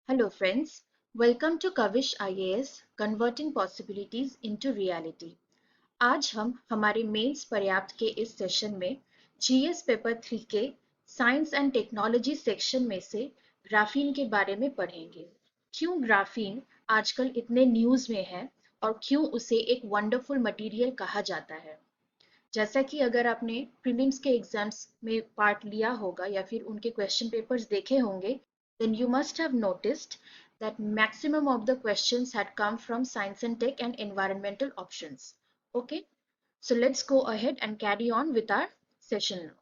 Hello friends, welcome to Kavish IAS Converting Possibilities into Reality। आज हम हमारे mains पर्याप्त के इस सेशन में जीएस पेपर 3 के साइंस एंड टेक्नोलॉजी सेक्शन में से ग्राफीन के बारे में पढ़ेंगे। क्यों ग्राफीन आजकल इतने न्यूज में है और क्यों उसे एक वंडरफुल मटेरियल कहा जाता है। जैसा कि अगर आपने प्रीलिम्स के एग्जाम्स में पार्ट लिया होगा या फिर उनके क्वेश्चन पेपर्स देखे होंगे, then you must have noticed that maximum of the questions had come from science and tech and environmental options. Okay, so let's go ahead and carry on with our session now.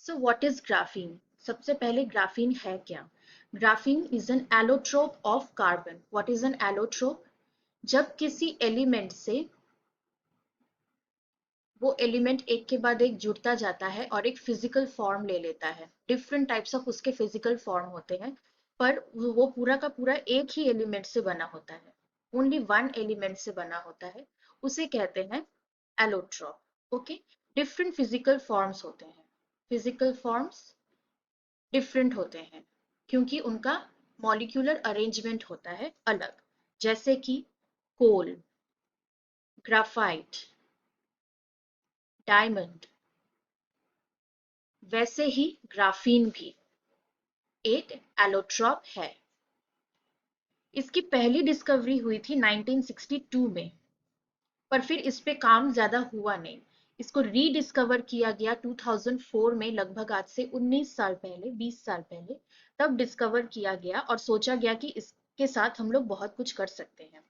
So what is graphene? सबसे पहले graphene है क्या? Graphene is an allotrope of carbon. What is an allotrope? जब किसी element से वो element एक के बाद एक जुड़ता जाता है और एक फिजिकल फॉर्म ले लेता है। डिफरेंट टाइप्स ऑफ उसके फिजिकल फॉर्म होते हैं, पर वो पूरा का पूरा एक ही एलिमेंट से बना होता है, ओनली वन एलिमेंट से बना होता है, उसे कहते हैं allotrope. Okay, different physical forms होते हैं। फिजिकल फॉर्म्स डिफरेंट होते हैं क्योंकि उनका मॉलिक्यूलर अरेंजमेंट होता है अलग, जैसे कि कोल, ग्राफाइट, डायमंड, वैसे ही ग्राफीन भी एक एलोट्रॉप है। इसकी पहली डिस्कवरी हुई थी 1962 में, पर फिर इस पे काम ज्यादा हुआ नहीं। इसको रीडिस्कवर किया गया 2004 में, लगभग आज से 19 साल पहले, 20 साल पहले, तब डिस्कवर किया गया और सोचा गया कि इसके साथ हम लोग बहुत कुछ कर सकते हैं।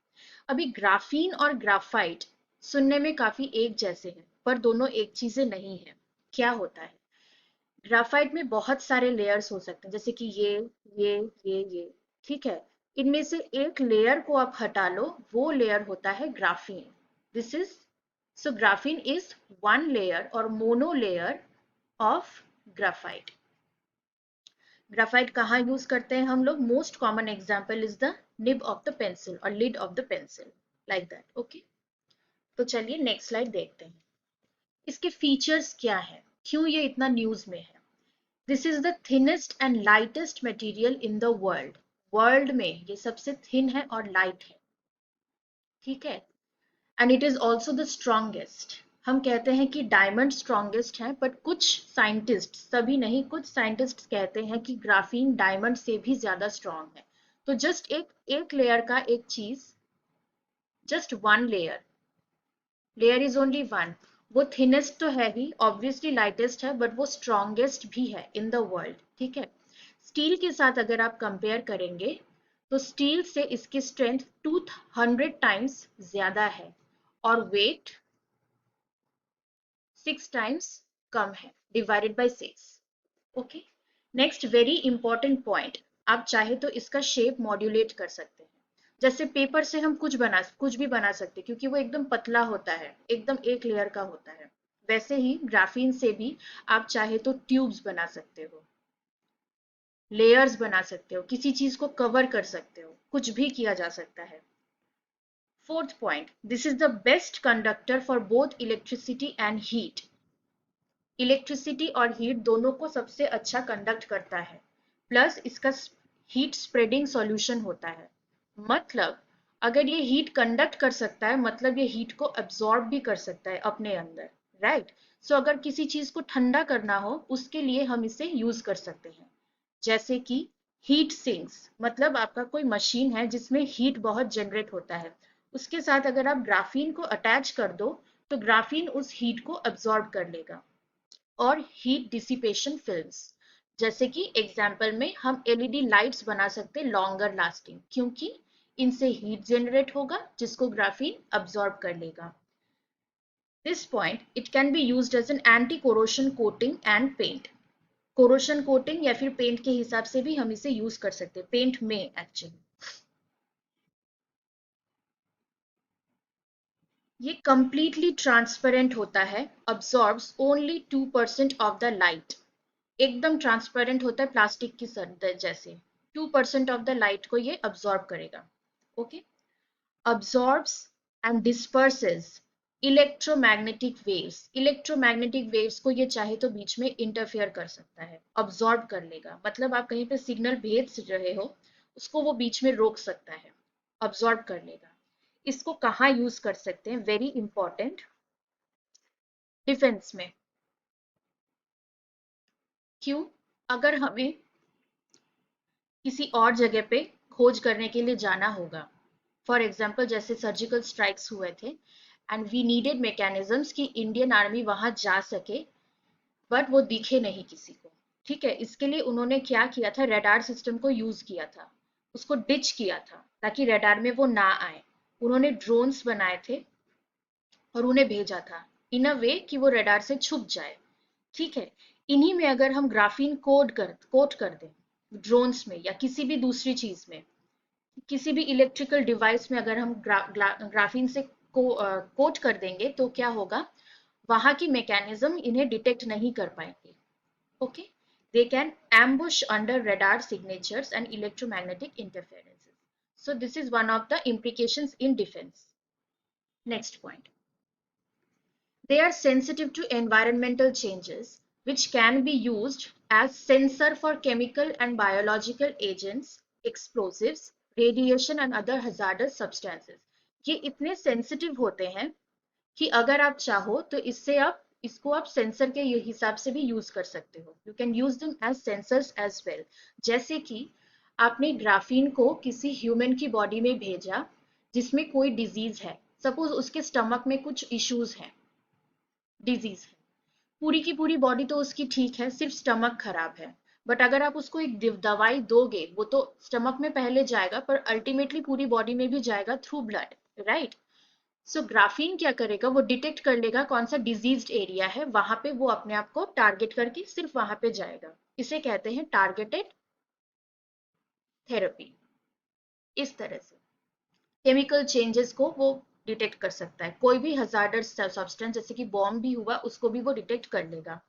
अभी ग्राफीन और ग्राफाइट सुनने में काफी एक जैसे हैं, पर दोनों एक चीजें नहीं है। क्या होता है? ग्राफाइट में बहुत सारे लेयर्स हो सकते हैं, जैसे कि ये, ठीक है। इनमें से एक लेयर को आप हटा लो, वो लेयर होता है graphene. This is so graphene is one layer और mono layer of graphite. Graphite कहाँ यूज करते हैं हम लोग? Most common example is the nib of the pencil और lid of the pencil, like that. Okay, तो चलिए नेक्स्ट स्लाइड देखते हैं। इसके फीचर्स क्या है, क्यों ये इतना न्यूज में है? This is the thinnest and lightest material in the world. World में ये सबसे थिन है और लाइट है, ठीक है। And it is also the strongest. हम कहते हैं कि डायमंड स्ट्रॉन्गेस्ट है, बट कुछ साइंटिस्ट, सभी नहीं, कुछ साइंटिस्ट कहते हैं कि ग्राफीन डायमंड से भी ज्यादा स्ट्रॉन्ग है। तो जस्ट एक एक लेयर का एक चीज, just one layer, layer is only one. वो थिनेस्ट तो है ही, ऑब्वियसली लाइटेस्ट है, बट वो स्ट्रॉन्गेस्ट भी है इन द वर्ल्ड, ठीक है। स्टील के साथ अगर आप कंपेयर करेंगे तो स्टील से इसकी स्ट्रेंथ 200 टाइम्स ज्यादा है और वेट 6 टाइम्स कम है, divided by 6। Okay, next very important point, आप चाहे तो इसका शेप मॉड्यूलेट कर सकते हैं। जैसे पेपर से हम कुछ भी बना सकते हैं क्योंकि वो एकदम पतला होता है, एकदम एक लेयर का होता है। वैसे ही ग्राफीन से भी आप चाहे तो ट्यूब्स बना सकते हो, लेयर्स बना सकते हो, किसी चीज को कवर कर सकते हो, कुछ भी किया जा सकता है। Fourth point, this is the best conductor for both electricity and heat. Electricity और हीट दोनों को सबसे अच्छा कंडक्ट करता है, प्लस इसका हीट स्प्रेडिंग सॉल्यूशन होता है। मतलब अगर ये हीट कंडक्ट कर सकता है, मतलब ये हीट को एब्जॉर्ब भी कर सकता है अपने अंदर, राइट। सो अगर किसी चीज को ठंडा करना हो, उसके लिए हम इसे यूज कर सकते हैं। जैसे कि हीट सिंक्स, मतलब आपका कोई मशीन है जिसमें हीट बहुत जनरेट होता है, उसके साथ अगर आप ग्राफीन को अटैच कर दो तो ग्राफीन उस हीट को एब्जॉर्ब कर लेगा। और हीट डिसिपेशन फिल्म्स, जैसे कि एग्जाम्पल में हम एलईडी लाइट्स बना सकते हैं लॉन्गर लास्टिंग, क्योंकि इनसे हीट जनरेट होगा जिसको ग्राफीन अब्सॉर्ब कर लेगा। This point, it can be used as an anti corrosion coating and paint. Corrosion coating या फिर पेंट के हिसाब से भी हम इसे यूज कर सकते हैं, पेंट में एक्चुअली। ये कंप्लीटली ट्रांसपेरेंट होता है, absorbs only 2% of the light. एकदम ट्रांसपेरेंट होता है, प्लास्टिक की जैसे 2% ऑफ द लाइट को ये अब्सॉर्ब करेगा। Okay, absorbs and डिस्पर्सेस electromagnetic waves को ये चाहे तो बीच में इंटरफेयर कर सकता है, अब्सॉर्ब कर लेगा। मतलब आप कहीं पे सिग्नल भेज रहे हो, उसको वो बीच में रोक सकता है, अब्सॉर्ब कर लेगा। इसको कहाँ यूज कर सकते हैं, वेरी इंपॉर्टेंट, डिफेंस में। क्यों? अगर हमें किसी और जगह पे खोज करने के लिए जाना होगा, फॉर एग्जाम्पल जैसे सर्जिकल स्ट्राइक्स हुए थे, एंड वी नीडेड मैकेनिज्म्स कि इंडियन आर्मी वहां जा सके, बट वो दिखे नहीं किसी को। ठीक है, इसके लिए उन्होंने क्या किया था, रेडार सिस्टम को यूज किया था, उसको डिच किया था ताकि रेडार में वो ना आए। उन्होंने ड्रोन्स बनाए थे और उन्हें भेजा था इन अ वे कि वो रेडार से छुप जाए। ठीक है, इन्हीं में अगर हम ग्राफीन कोट कर दें ड्रोन्स में या किसी भी दूसरी चीज में, किसी भी इलेक्ट्रिकल डिवाइस में अगर हम ग्राफीन से कोट कर देंगे तो क्या होगा, वहां की मैकेनिज्म इन्हें डिटेक्ट नहीं कर पाएंगे। Okay, they can ambush under radar signatures and electromagnetic interferences. So this is one of the implications in defense. Next point. They are sensitive to environmental changes, which can be used as sensor for chemical and biological agents, explosives, radiation and other hazardous substances. ये इतने sensitive होते हैं कि अगर आप चाहो तो इसको आप सेंसर के हिसाब से भी यूज कर सकते हो। You can use them as sensors as well. जैसे कि आपने ग्राफीन को किसी ह्यूमन की बॉडी में भेजा जिसमें कोई डिजीज है, सपोज उसके स्टमक में कुछ इश्यूज हैं, डिजीज है, पूरी की पूरी बॉडी तो उसकी ठीक है, सिर्फ स्टमक खराब है, बट अगर आप उसको एक दवाई दोगे, वो तो स्टमक में पहले जाएगा पर अल्टीमेटली पूरी बॉडी में भी जाएगा थ्रू ब्लड, राइट? सो ग्राफीन क्या करेगा, वो डिटेक्ट कर लेगा कौन सा डिजीज्ड एरिया है, वहां पे वो अपने आप को टारगेट करके सिर्फ वहां पे जाएगा। इसे कहते हैं टारगेटेड थेरेपी। इस तरह से केमिकल चेंजेस को वो डिटेक्ट कर सकता है, कोई भी हजार्डस सब्सटेंस जैसे कि बॉम्ब भी हुआ उसको भी वो डिटेक्ट कर लेगा।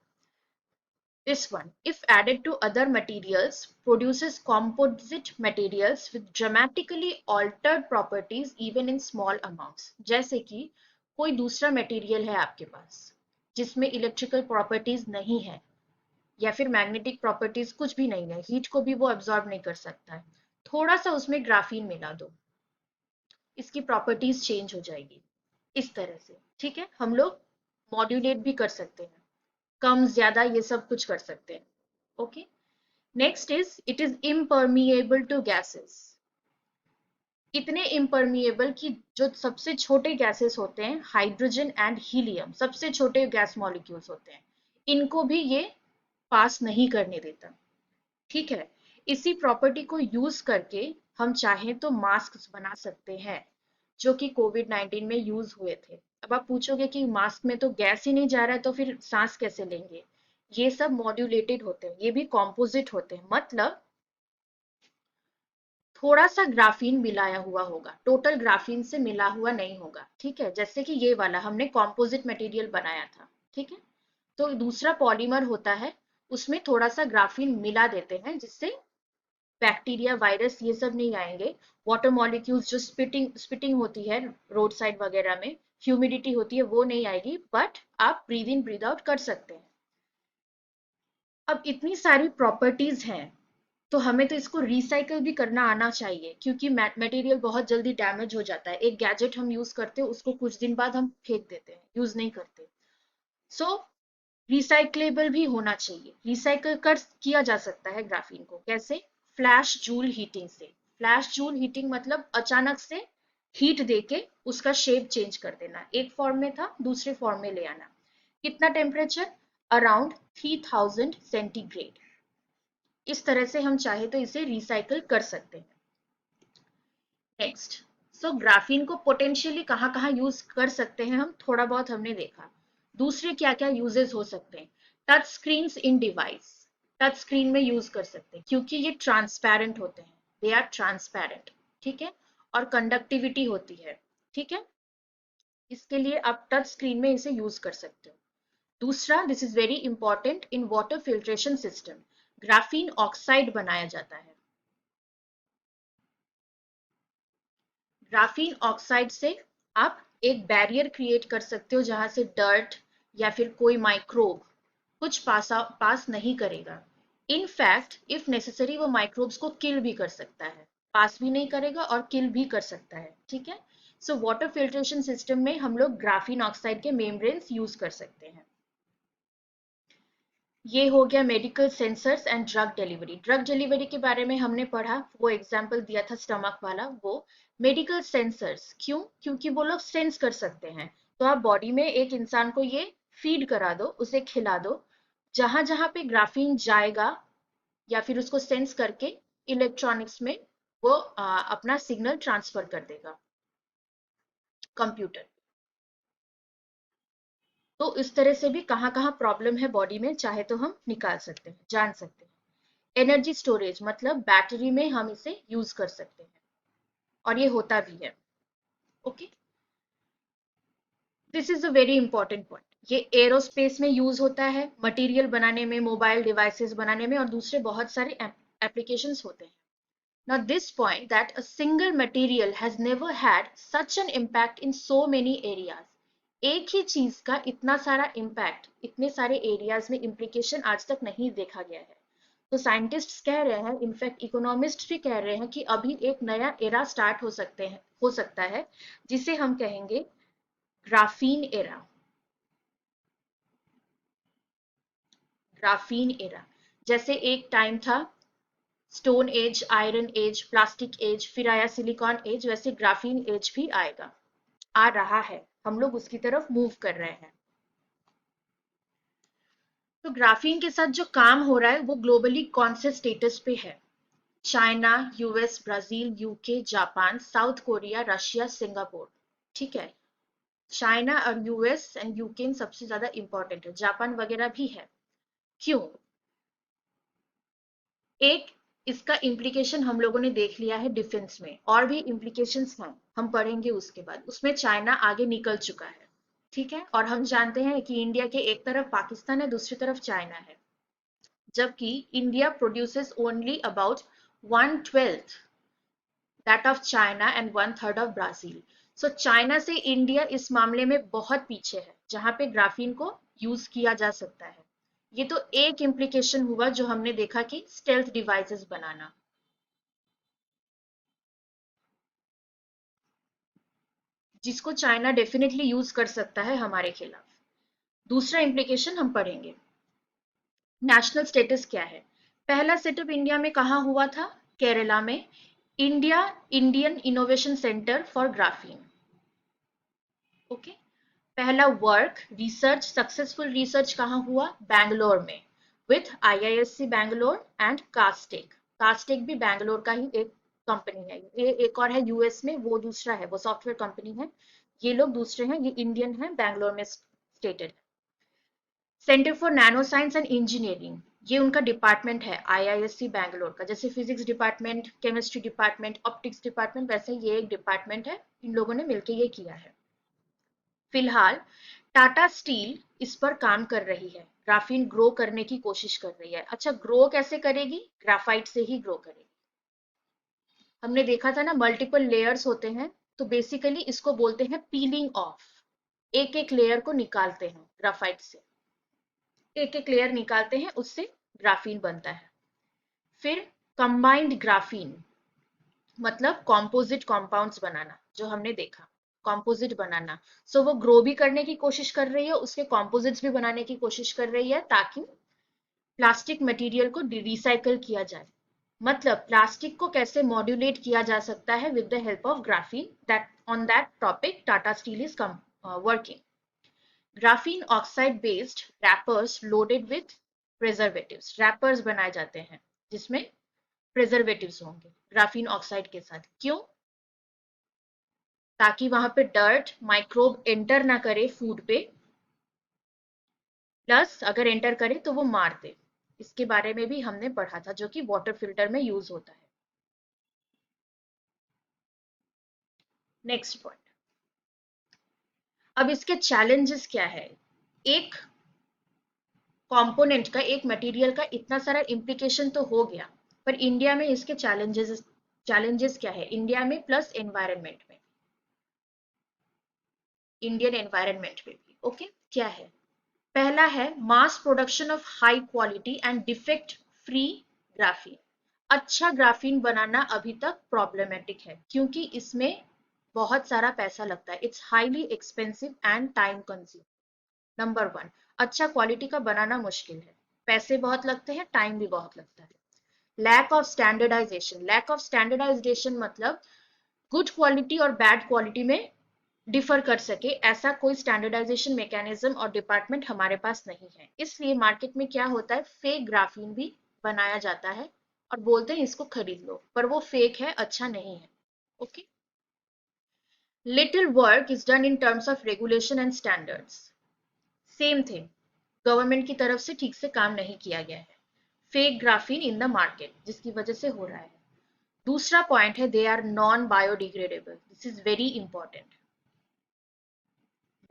This one, if added to other materials, produces composite materials with dramatically altered properties even in small amounts. जैसे कि कोई दूसरा मटेरियल है आपके पास जिसमें इलेक्ट्रिकल प्रॉपर्टीज नहीं है या फिर मैग्नेटिक प्रॉपर्टीज कुछ भी नहीं है, हीट को भी वो एब्जॉर्ब नहीं कर सकता है, थोड़ा सा उसमें ग्राफीन मिला दो, इसकी प्रॉपर्टीज चेंज हो जाएगी। इस तरह से, ठीक है, हम लोग मॉड्यूलेट भी कर सकते हैं, कम ज्यादा ये सब कुछ कर सकते हैं। Okay, next is it is impermeable to gases. इतने इम्परमिएबल कि जो सबसे छोटे गैसेस होते हैं, हाइड्रोजन एंड हीलियम सबसे छोटे गैस मॉलिक्यूल्स होते हैं, इनको भी ये पास नहीं करने देता। ठीक है, इसी प्रॉपर्टी को यूज करके हम चाहें तो मास्क बना सकते हैं जो कि कोविड-19 में यूज हुए थे। अब आप पूछोगे कि मास्क में तो गैस ही नहीं जा रहा है तो फिर सांस कैसे लेंगे? ये सब मॉड्यूलेटेड होते हैं, ये भी कॉम्पोजिट होते हैं, मतलब थोड़ा सा ग्राफीन मिलाया हुआ होगा, टोटल ग्राफीन से मिला हुआ नहीं होगा। ठीक है, जैसे कि ये वाला हमने कॉम्पोजिट मटेरियल बनाया था। ठीक है, तो दूसरा पॉलीमर होता है, उसमें थोड़ा सा ग्राफीन मिला देते हैं जिससे बैक्टीरिया वायरस ये सब नहीं आएंगे, वाटर मॉलिक्यूल्स जो स्पिटिंग होती है रोड साइड वगैरह में, ह्यूमिडिटी होती है वो नहीं आएगी, बट आप ब्रीद इन ब्रीद आउट कर सकते हैं। अब इतनी सारी प्रॉपर्टीज हैं तो हमें तो इसको रिसाइकल भी करना आना चाहिए, क्योंकि मटेरियल बहुत जल्दी डैमेज हो जाता है। एक गैजेट हम यूज करते हैं, उसको कुछ दिन बाद हम फेंक देते हैं, यूज नहीं करते। सो रिसाइक्लेबल भी होना चाहिए, रिसाइकल कर किया जा सकता है ग्राफीन को। कैसे? फ्लैश जूल हीटिंग से। फ्लैश जूल हीटिंग मतलब अचानक से हीट देके उसका शेप चेंज कर देना, एक फॉर्म में था दूसरे फॉर्म में ले आना। कितना टेम्परेचर? Around 3000 centigrade. इस तरह से हम चाहे तो इसे रिसाइकल कर सकते हैं। नेक्स्ट, सो ग्राफीन को पोटेंशियली कहाँ कहाँ यूज कर सकते हैं हम, थोड़ा बहुत हमने देखा। दूसरे क्या क्या यूजेस हो सकते हैं? टच स्क्रीन इन डिवाइस, टच स्क्रीन में यूज कर सकते हैं क्योंकि ये ट्रांसपेरेंट होते हैं, दे आर ट्रांसपेरेंट। ठीक है, और कंडक्टिविटी होती है। ठीक है, इसके लिए आप टच स्क्रीन में इसे यूज कर सकते हो। दूसरा, this is very important, in water filtration system graphene oxide बनाया जाता है। ग्राफीन ऑक्साइड से आप एक बैरियर क्रिएट कर सकते हो जहां से डर्ट या फिर कोई माइक्रोब कुछ पास नहीं करेगा। इनफैक्ट इफ नेसेसरी वो माइक्रोब्स को किल भी कर सकता है, पास भी नहीं करेगा और किल भी कर सकता है। ठीक है, सो वाटर फिल्ट्रेशन सिस्टम में हम लोग ग्राफीन ऑक्साइड के मेम्ब्रेन्स यूज कर सकते हैं। ये हो गया medical sensors and drug delivery. Drug delivery के बारे में हमने पढ़ा, वो एग्जाम्पल दिया था स्टमक वाला। वो मेडिकल सेंसर्स क्यों? क्योंकि वो लोग सेंस कर सकते हैं। तो आप बॉडी में एक इंसान को ये फीड करा दो, उसे खिला दो, जहां जहां पे ग्राफीन जाएगा या फिर उसको सेंस करके इलेक्ट्रॉनिक्स में वो अपना सिग्नल ट्रांसफर कर देगा कंप्यूटर। तो इस तरह से भी कहाँ कहाँ प्रॉब्लम है बॉडी में चाहे तो हम निकाल सकते हैं, जान सकते हैं। एनर्जी स्टोरेज मतलब बैटरी में हम इसे यूज कर सकते हैं और ये होता भी है। Okay, this is a very important point. ये एरोस्पेस में यूज होता है, मटेरियल बनाने में, मोबाइल डिवाइसेस बनाने में और दूसरे बहुत सारे एप्लीकेशंस होते हैं। Now this point that a single material has never had such an impact in so many areas. एक ही चीज का इतना सारा इम्पैक्ट इतने सारे एरियाज में इम्प्लीकेशन आज तक नहीं देखा गया है। तो साइंटिस्ट्स कह रहे हैं, इनफैक्ट इकोनॉमिस्ट भी कह रहे हैं कि अभी एक नया एरा स्टार्ट हो सकता है जिसे हम कहेंगे ग्राफीन एरा। ग्राफीन एरा जैसे एक टाइम था stone age, iron age, plastic age, फिर आया सिलिकॉन एज, वैसे ग्राफीन एज भी आएगा, आ रहा है, हम लोग उसकी तरफ मूव कर रहे हैं। तो ग्राफीन के साथ जो काम हो रहा है वो ग्लोबली कौन से स्टेटस पे है? China, US, Brazil, UK, Japan, south Korea, Russia, Singapore. ठीक है, चाइना और यूएस एंड यूके सबसे ज्यादा इंपॉर्टेंट है, जापान वगैरह भी है। क्यों? एक, इसका इम्प्लीकेशन हम लोगों ने देख लिया है डिफेंस में, और भी इम्प्लीकेशंस हैं, हम पढ़ेंगे उसके बाद। उसमें चाइना आगे निकल चुका है, ठीक है, और हम जानते हैं कि इंडिया के एक तरफ पाकिस्तान है, दूसरी तरफ चाइना है, जबकि India produces only about 1/12 that of China and 1/3 of Brazil. So China से इंडिया इस मामले में बहुत पीछे है जहां पे ग्राफीन को यूज किया जा सकता है। ये तो एक इम्प्लीकेशन हुआ जो हमने देखा कि स्टेल्थ डिवाइसेस बनाना, जिसको चाइना डेफिनेटली यूज कर सकता है हमारे खिलाफ। दूसरा इम्प्लीकेशन हम पढ़ेंगे, नेशनल स्टेटस क्या है। पहला सेटअप इंडिया में कहाँ हुआ था? केरला में, India Indian innovation centre for graphene. Okay, पहला वर्क रिसर्च, सक्सेसफुल रिसर्च कहाँ हुआ? बैंगलोर में, विथ आईआईएससी बैंगलोर एंड कास्टेक। कास्टेक भी बैंगलोर का ही एक कंपनी है। ये एक और है यूएस में, वो दूसरा है, वो सॉफ्टवेयर कंपनी है। ये लोग दूसरे हैं, ये इंडियन है, बैंगलोर में stated. Centre for nano science and engineering, ये उनका डिपार्टमेंट है आईआईएससी बैंगलोर का। जैसे physics department, chemistry department, optics department, वैसे ये एक डिपार्टमेंट है, इन लोगों ने मिलकर ये किया है। फिलहाल टाटा स्टील इस पर काम कर रही है, ग्राफीन ग्रो करने की कोशिश कर रही है। अच्छा, ग्रो कैसे करेगी? ग्राफाइट से ही ग्रो करेगी। हमने देखा था ना, मल्टीपल लेयर्स होते हैं, तो बेसिकली इसको बोलते हैं पीलिंग ऑफ। एक एक लेयर को निकालते हैं ग्राफाइट से, एक एक लेयर निकालते हैं, उससे ग्राफीन बनता है। फिर कंबाइंड ग्राफीन मतलब कॉम्पोजिट कंपाउंड्स बनाना, जो हमने देखा, कॉम्पोजिट बनाना। सो वो ग्रो भी करने की कोशिश कर रही है, उसके कॉम्पोजिट्स भी बनाने की कोशिश कर रही है, ताकि प्लास्टिक मटेरियल को रिसाइकल किया जाए। मतलब प्लास्टिक को कैसे मॉड्यूलेट किया जा सकता है with the help of graphene, that on that topic Tata steel is working. Graphene oxide based rappers loaded with preservatives, rappers बनाए जाते हैं जिसमें प्रिजर्वेटिव्स होंगे ग्राफीन ऑक्साइड के साथ। क्यों? ताकि वहां पे डर्ट, माइक्रोब एंटर ना करे फूड पे, प्लस अगर एंटर करे तो वो मार दे। इसके बारे में भी हमने पढ़ा था, जो कि वाटर फिल्टर में यूज होता है। नेक्स्ट पॉइंट, अब इसके चैलेंजेस क्या है? एक कंपोनेंट का, एक मटेरियल का इतना सारा इम्प्लीकेशन तो हो गया, पर इंडिया में इसके चैलेंजेस क्या है इंडिया में प्लस एनवायरनमेंट में? इंडियन एनवायरनमेंट में भी। ओके, क्या है? पहला है mass production of high quality and defect free graphene. अच्छा ग्राफीन बनाना अभी तक प्रॉब्लमेटिक है क्योंकि इसमें बहुत सारा पैसा लगता है। It's highly expensive and time consume. Number one, अच्छा क्वालिटी का बनाना मुश्किल है, पैसे बहुत लगते हैं, टाइम भी बहुत लगता है। Lack of standardisation, lack of standardisation मतलब गुड क्वालिटी और बैड क्वालिटी में डिफर कर सके ऐसा कोई स्टैंडर्डाइजेशन मैकेनिज्म और डिपार्टमेंट हमारे पास नहीं है। इसलिए मार्केट में क्या होता है, फेक ग्राफीन भी बनाया जाता है और बोलते हैं इसको खरीद लो, पर वो फेक है, अच्छा नहीं है। Okay, little work is done in terms of regulation and standards. Same thing, government की तरफ से ठीक से काम नहीं किया गया है। Fake graphene in the market जिसकी वजह से हो रहा है। दूसरा पॉइंट है they are non biodegradable. This is very important,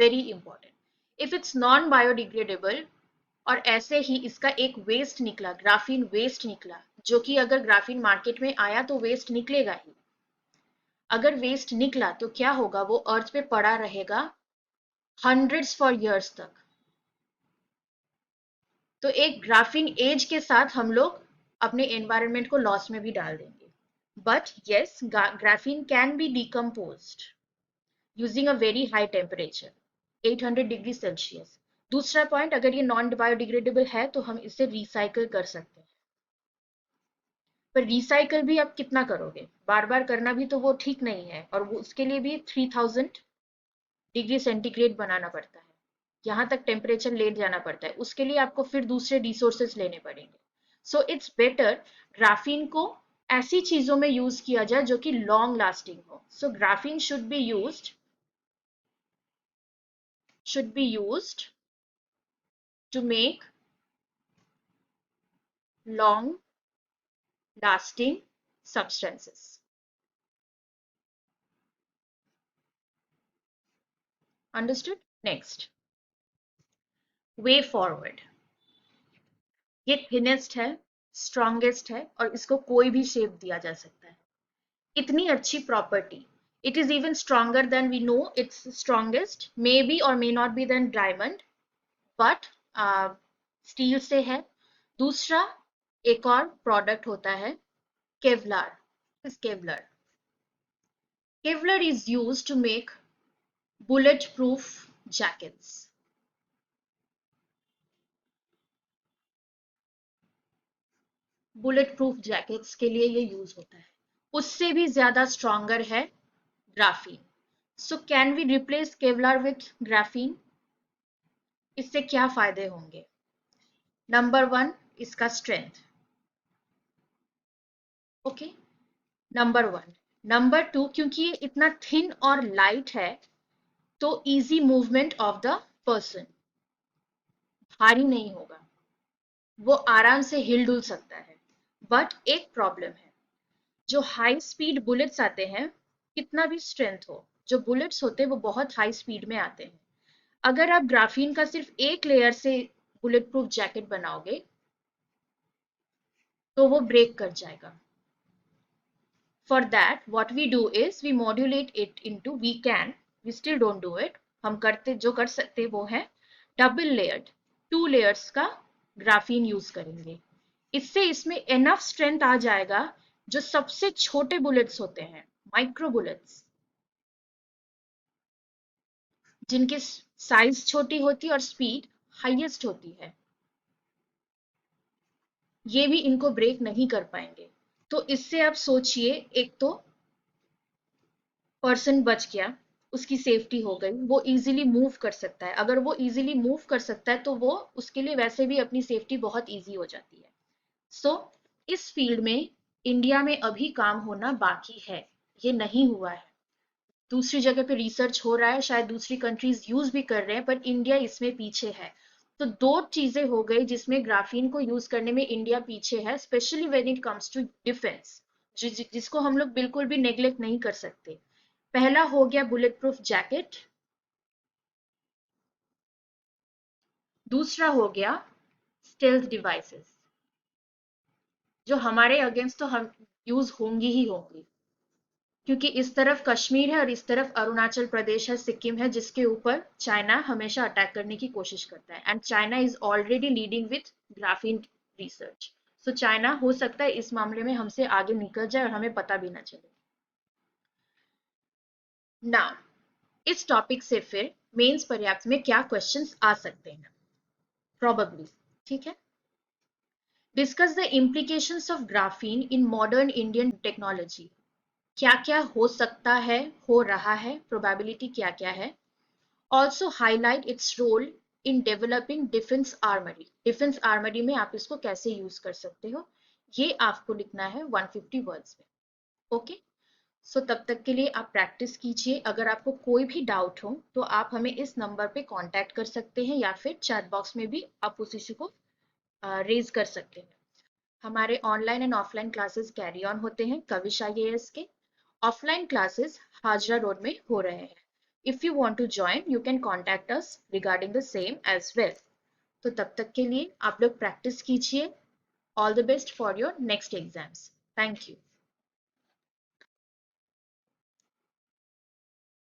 very important. If it's non biodegradable और ऐसे ही इसका एक वेस्ट निकला, ग्राफीन वेस्ट निकला, जो कि अगर ग्राफीन मार्केट में आया तो वेस्ट निकलेगा ही। अगर वेस्ट निकला तो क्या होगा, वो अर्थ पे पड़ा रहेगा हंड्रेड्स फॉर इयर्स तक। तो एक ग्राफीन एज के साथ हम लोग अपने एनवायरनमेंट को लॉस में भी डाल देंगे। But yes, graphene can be decomposed using a very high temperature, 800 degree Celsius. दूसरा पॉइंट, अगर ये नॉन बायोडिग्रेडेबल है तो हम इसे रिसाइकल कर सकते हैं। पर रिसाइकल भी आप कितना करोगे, बार बार करना भी तो वो ठीक नहीं है, और वो उसके लिए भी 3000 डिग्री सेंटीग्रेड बनाना पड़ता है, यहाँ तक टेम्परेचर ले जाना पड़ता है, उसके लिए आपको फिर दूसरे रिसोर्सेज लेने पड़ेंगे। सो इट्स बेटर ग्राफीन को ऐसी चीजों में यूज किया जाए जो कि लॉन्ग लास्टिंग हो। So graphene should be used to make long lasting substances. Understood? Next, way forward. ये थिनेस्ट है, स्ट्रॉन्गेस्ट है और इसको कोई भी शेप दिया जा सकता है। इतनी अच्छी property, it is even stronger than we know it's strongest, may be और may not be than diamond, but steel से है। दूसरा, एक और प्रोडक्ट होता है Kevlar. Kevlar, Kevlar is use to make bulletproof jackets. Bullet proof jackets के लिए ये यूज होता है। उससे भी ज्यादा स्ट्रॉन्गर है graphene. So can we replace Kevlar with graphene? इससे क्या फायदे होंगे? नंबर वन, इसका strength. Okay, number one. Number two, क्योंकि ये इतना थिन और लाइट है तो easy movement of the person, भारी नहीं होगा, वो आराम से हिल डुल सकता है। बट एक प्रॉब्लम है, जो हाई स्पीड बुलेट्स आते हैं, कितना भी स्ट्रेंथ हो, जो बुलेट्स होते हैं वो बहुत हाई स्पीड में आते हैं। अगर आप ग्राफीन का सिर्फ एक लेयर से बुलेट प्रूफ जैकेट बनाओगे तो वो ब्रेक कर जाएगा। For that what we do is we modulate it into, we still don't do it, हम करते जो कर सकते वो है डबल लेयर्ड, 2 लेयर्स का ग्राफीन यूज करेंगे। इससे इसमें एनफ स्ट्रेंथ आ जाएगा, जो सबसे छोटे बुलेट्स होते हैं, माइक्रो बुलेट्स, जिनकी साइज छोटी होती है और स्पीड हाईएस्ट होती है, ये भी इनको ब्रेक नहीं कर पाएंगे। तो इससे आप सोचिए, एक तो पर्सन बच गया, उसकी सेफ्टी हो गई, वो इजीली मूव कर सकता है। अगर वो इजीली मूव कर सकता है तो वो उसके लिए वैसे भी अपनी सेफ्टी बहुत इजी हो जाती है। सो इस फील्ड में इंडिया में अभी काम होना बाकी है, ये नहीं हुआ है। दूसरी जगह पे रिसर्च हो रहा है, शायद दूसरी कंट्रीज यूज भी कर रहे हैं, पर इंडिया इसमें पीछे है। तो दो चीजें हो गई जिसमें ग्राफीन को यूज करने में इंडिया पीछे है, specially when it comes to defence, जिसको हम लोग बिल्कुल भी नेग्लेक्ट नहीं कर सकते। पहला हो गया बुलेट प्रूफ जैकेट, दूसरा हो गया स्टेल्थ डिवाइसेस, जो हमारे अगेंस्ट तो हम यूज होंगी ही होंगी। क्योंकि इस तरफ कश्मीर है और इस तरफ अरुणाचल प्रदेश है, सिक्किम है, जिसके ऊपर चाइना हमेशा अटैक करने की कोशिश करता है। And China is already leading with graphene research. So China हो सकता है इस मामले में हमसे आगे निकल जाए और हमें पता भी ना चले। नाउ इस टॉपिक से फिर मेंस पर्याप्त में क्या क्वेश्चंस आ सकते हैं, प्रोबेबली, ठीक है। Discuss the implications of graphene in modern Indian technology. क्या क्या हो सकता है, हो रहा है, प्रोबेबिलिटी क्या क्या है। Also highlight its role in developing defence armoury. Defence armoury में आप इसको कैसे यूज कर सकते हो, ये आपको लिखना है 150 वर्ड्स में। ओके, सो तब तक के लिए आप प्रैक्टिस कीजिए। अगर आपको कोई भी डाउट हो तो आप हमें इस नंबर पे कांटेक्ट कर सकते हैं या फिर चैट बॉक्स में भी आप उस इश्यू को रेज कर सकते हैं। हमारे online and offline classes carry on होते हैं कविश आईएएस के। ऑफलाइन क्लासेस हाजरा रोड में हो रहे हैं। If you want to join you can contact us regarding the same as well. तो तब तक के लिए आप लोग प्रैक्टिस कीजिए। All the best for your next exams. Thank you.